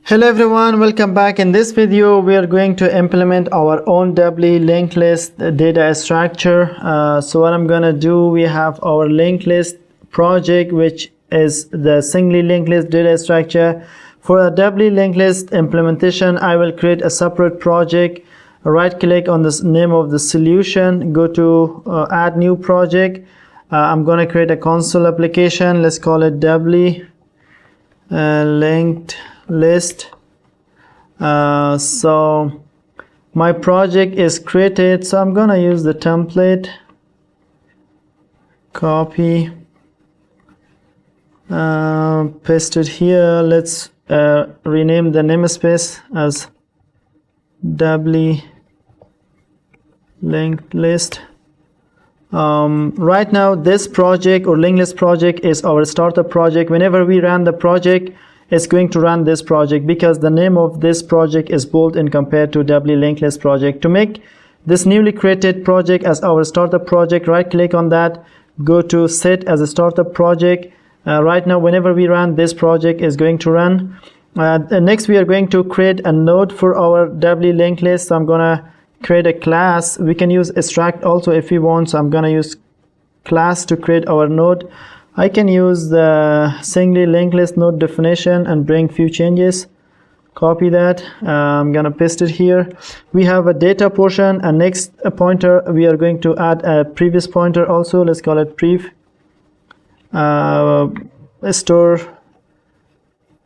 Hello everyone, welcome back. In this video we are going to implement our own doubly linked list data structure. So what I'm gonna do, we have our linked list project, which is the singly linked list data structure. For a doubly linked list implementation, I will create a separate project. Right click on the name of the solution, go to add new project. I'm gonna create a console application. Let's call it doubly linked list. So my project is created, so I'm gonna use the template, copy, paste it here. Let's rename the namespace as doubly linked list. Right now this project or linked list project is our startup project. Whenever we run the project, it's going to run this project because the name of this project is bold in compared to doubly linked list project. To make this newly created project as our startup project, right click on that, go to set as a startup project. Right now whenever we run, this project is going to run. Next we are going to create a node for our doubly linked list. So I'm gonna create a class. We can use extract also if we want, so I'm gonna use class to create our node. I can use the singly linked list node definition and bring few changes. Copy that. I'm gonna paste it here. We have a data portion, and next a pointer we are going to add a previous pointer also. Let's call it prev. Store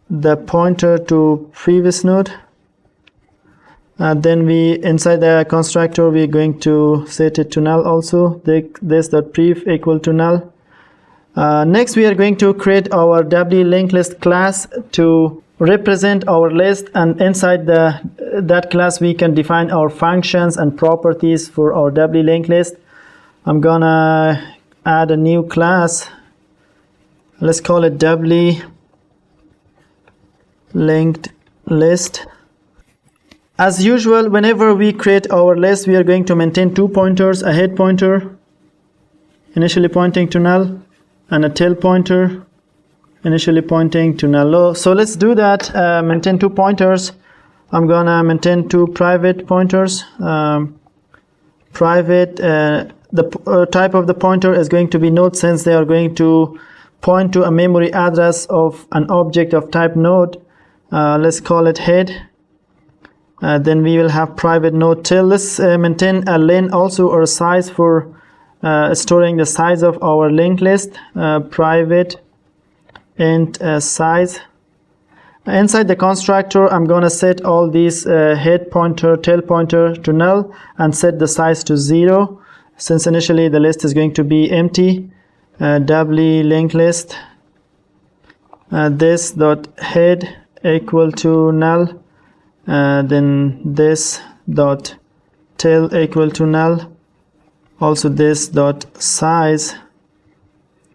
the pointer to previous node. Then we inside the constructor we're going to set it to null also. This.prev equal to null. Next we are going to create our doubly linked list class to represent our list, and inside that class we can define our functions and properties for our doubly linked list. I'm gonna add a new class. Let's call it doubly linked list. As usual, whenever we create our list, we are going to maintain two pointers: a head pointer initially pointing to null and a tail pointer initially pointing to null. So let's do that. Maintain two pointers. I'm gonna maintain two private pointers. Private, the type of the pointer is going to be node, since they are going to point to a memory address of an object of type node. Let's call it head. Then we will have private node tail. Let's maintain a len also, or a size for storing the size of our linked list. Private int size. Inside the constructor I'm gonna set all these head pointer, tail pointer to null, and set the size to 0, since initially the list is going to be empty. Doubly linked list, this dot head equal to null, then this dot tail equal to null, also this dot size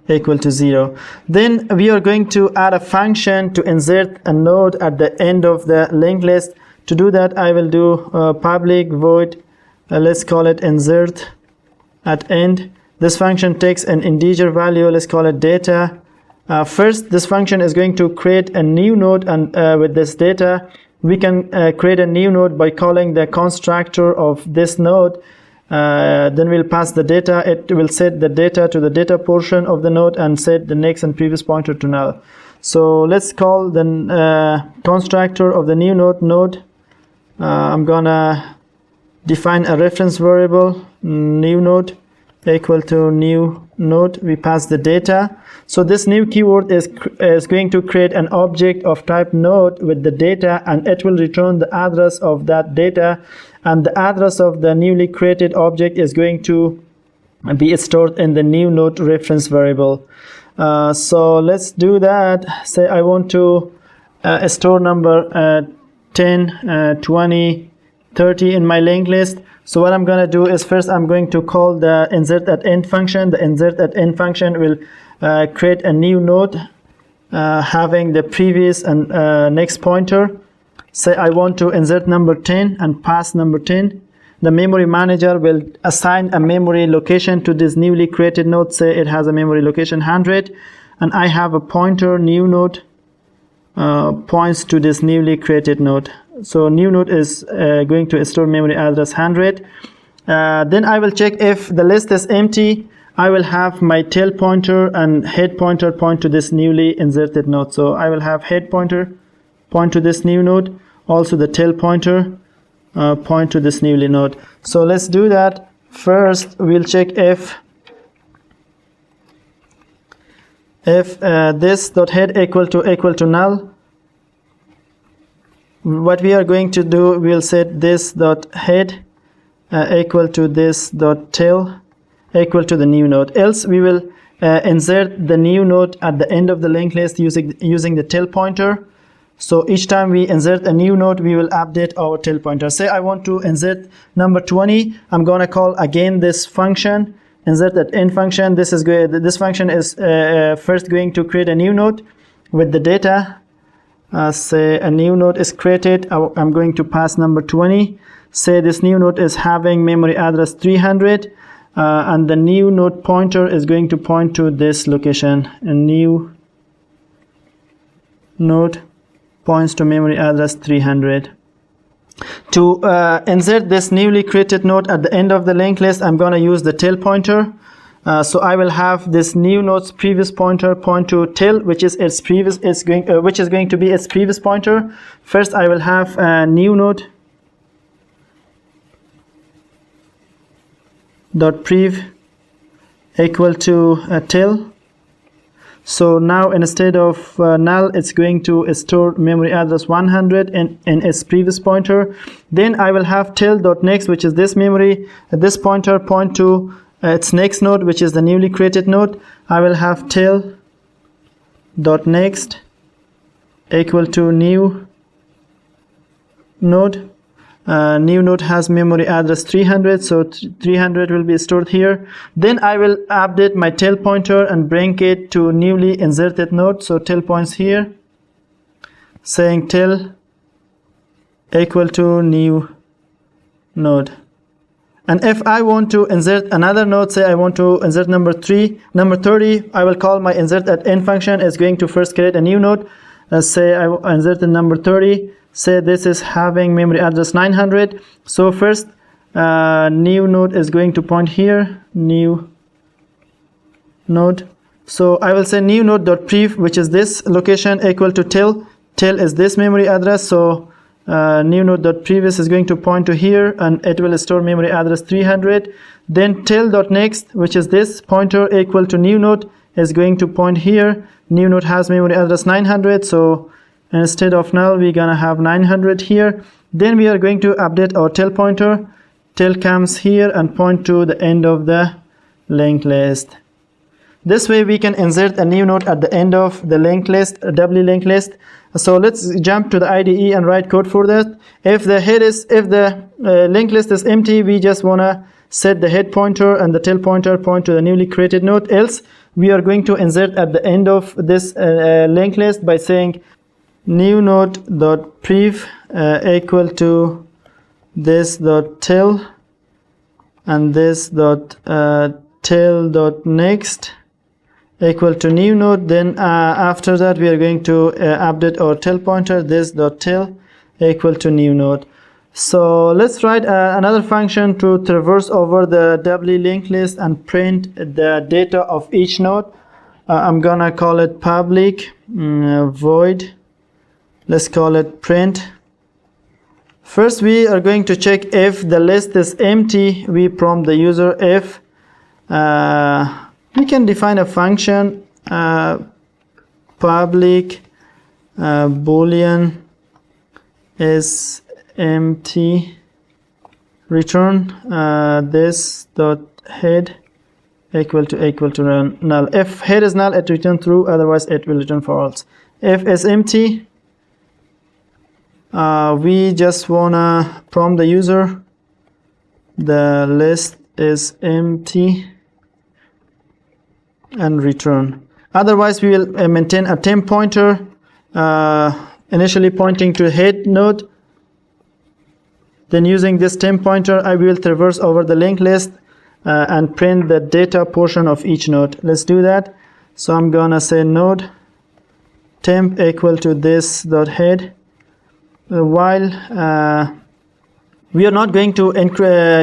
equal to 0. Then we are going to add a function to insert a node at the end of the linked list. To do that, I will do public void, let's call it insert at end. This function takes an integer value, let's call it data. First, this function is going to create a new node, and with this data we can create a new node by calling the constructor of this node. Then we'll pass the data. It will set the data to the data portion of the node and set the next and previous pointer to null. So let's call the constructor of the new node. I'm gonna define a reference variable, new node equal to new node. We pass the data. So this new keyword is going to create an object of type node with the data, and it will return the address of that data, and the address of the newly created object is going to be stored in the new node reference variable. So let's do that. Say I want to store number 10, 20, 30 in my linked list. So what I'm gonna do is, first I'm going to call the insert at end function. The insert at end function will create a new node having the previous and next pointer. Say I want to insert number 10 and pass number 10. The memory manager will assign a memory location to this newly created node. Say it has a memory location 100, and I have a pointer new node points to this newly created node. So new node is going to store memory address 100. Then I will check if the list is empty. I will have my tail pointer and head pointer point to this newly inserted node. So I will have head pointer point to this new node, also the tail pointer point to this newly node. So let's do that. First we'll check if this dot head equal to null. What we are going to do, we'll set this dot head equal to this dot tail equal to the new node. Else we will insert the new node at the end of the linked list using the tail pointer. So each time we insert a new node, we will update our tail pointer. Say I want to insert number 20. I'm gonna call again this function, insert that end function. This function is first going to create a new node with the data. Say a new node is created. I'm going to pass number 20. Say this new node is having memory address 300. And the new node pointer is going to point to this location. A new node points to memory address 300. To insert this newly created node at the end of the linked list, I'm going to use the tail pointer. So I will have this new node's previous pointer point to tail, which is its previous. Which is going to be its previous pointer. First, I will have a new node dot prev equal to tail. So now instead of null, it's going to store memory address 100 in its previous pointer. Then I will have tail dot next, which is this memory, this pointer point to its next node, which is the newly created node. I will have tail dot next equal to new node. New node has memory address 300, so 300 will be stored here. Then I will update my tail pointer and bring it to newly inserted node. So tail points here, saying tail equal to new node. And if I want to insert another node, say I want to insert number 30, I will call my insert at end function. Is going to first create a new node. Say I inserted number 30. Say this is having memory address 900. So first new node is going to point here, new node. So I will say new node dot prev, which is this location, equal to tail. Tail is this memory address. So new node dot previous is going to point to here, and it will store memory address 300. Then tail dot next, which is this pointer, equal to new node, is going to point here. New node has memory address 900. So instead of null, we're gonna have 900 here. Then we are going to update our tail pointer. Tail comes here and point to the end of the linked list. This way we can insert a new node at the end of the linked list, a doubly linked list. So let's jump to the IDE and write code for that. If the linked list is empty, we just wanna set the head pointer and the tail pointer point to the newly created node. Else we are going to insert at the end of this linked list by saying new node dot prev equal to this dot tail and this dot tail dot next equal to new node. Then after that we are going to update our tail pointer, this dot tail equal to new node. So let's write another function to traverse over the doubly linked list and print the data of each node. I'm gonna call it public void. Let's call it print. First we are going to check if the list is empty. We prompt the user if we can define a function public boolean is empty, return this dot head equal to null. If head is null, it return true, otherwise it will return false. If it's empty, we just wanna prompt the user the list is empty and return. Otherwise we will maintain a temp pointer initially pointing to head node. Then using this temp pointer I will traverse over the linked list and print the data portion of each node. Let's do that. So I'm gonna say node temp equal to this dot head, while we are not going to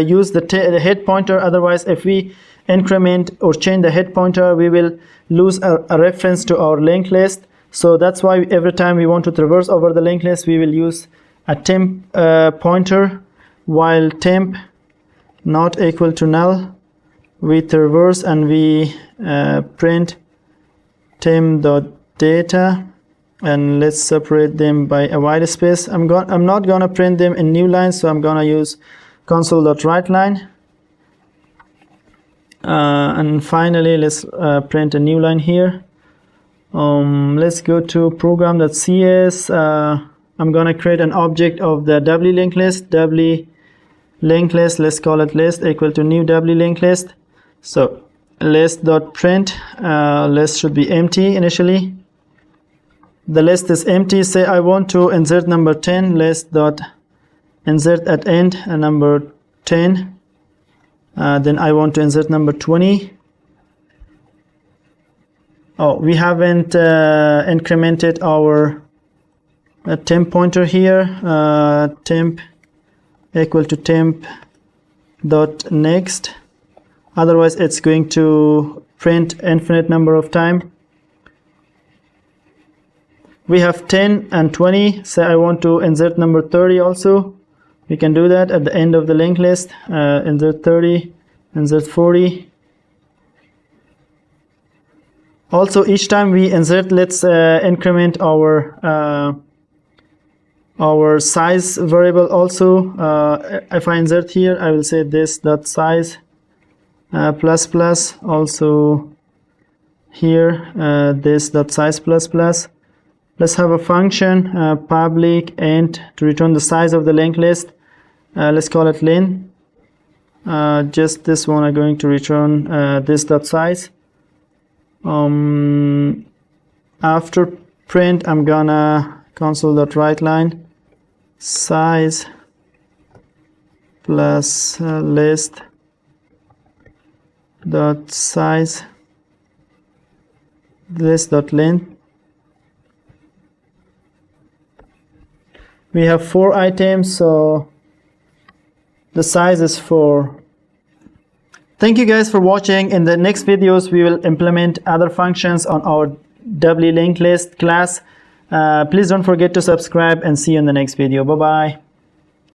use the head pointer. Otherwise, if we increment or change the head pointer, we will lose a reference to our linked list. So that's why every time we want to traverse over the linked list, we will use a temp pointer, while temp not equal to null, we traverse and we print temp.data, and let's separate them by a white space. I'm not gonna print them in new lines, so I'm gonna use console.writeLine. And finally, let's print a new line here. Let's go to program.cs. I'm gonna create an object of the doubly linked list. Doubly linked list, let's call it list equal to new doubly linked list. So list.print, list should be empty initially. The list is empty. Say I want to insert number 10, list.insert at end number 10. Then I want to insert number 20. Oh, we haven't incremented our temp pointer here. Temp equal to temp dot next. Otherwise, it's going to print infinite number of time. We have 10 and 20. Say I want to insert number 30 also. We can do that at the end of the linked list. Insert 30, insert 40. Also, each time we insert, let's increment our size variable also. If I insert here, I will say this dot size plus plus. Also here, this dot size plus plus. Let's have a function public int to return the size of the linked list. Let's call it len. Just this one, I'm going to return this dot size. After print, I'm gonna console.writeLine size plus list dot size list dot length. We have 4 items, so the size is 4. Thank you guys for watching. In the next videos, we will implement other functions on our doubly linked list class. Please don't forget to subscribe, and see you in the next video. Bye bye.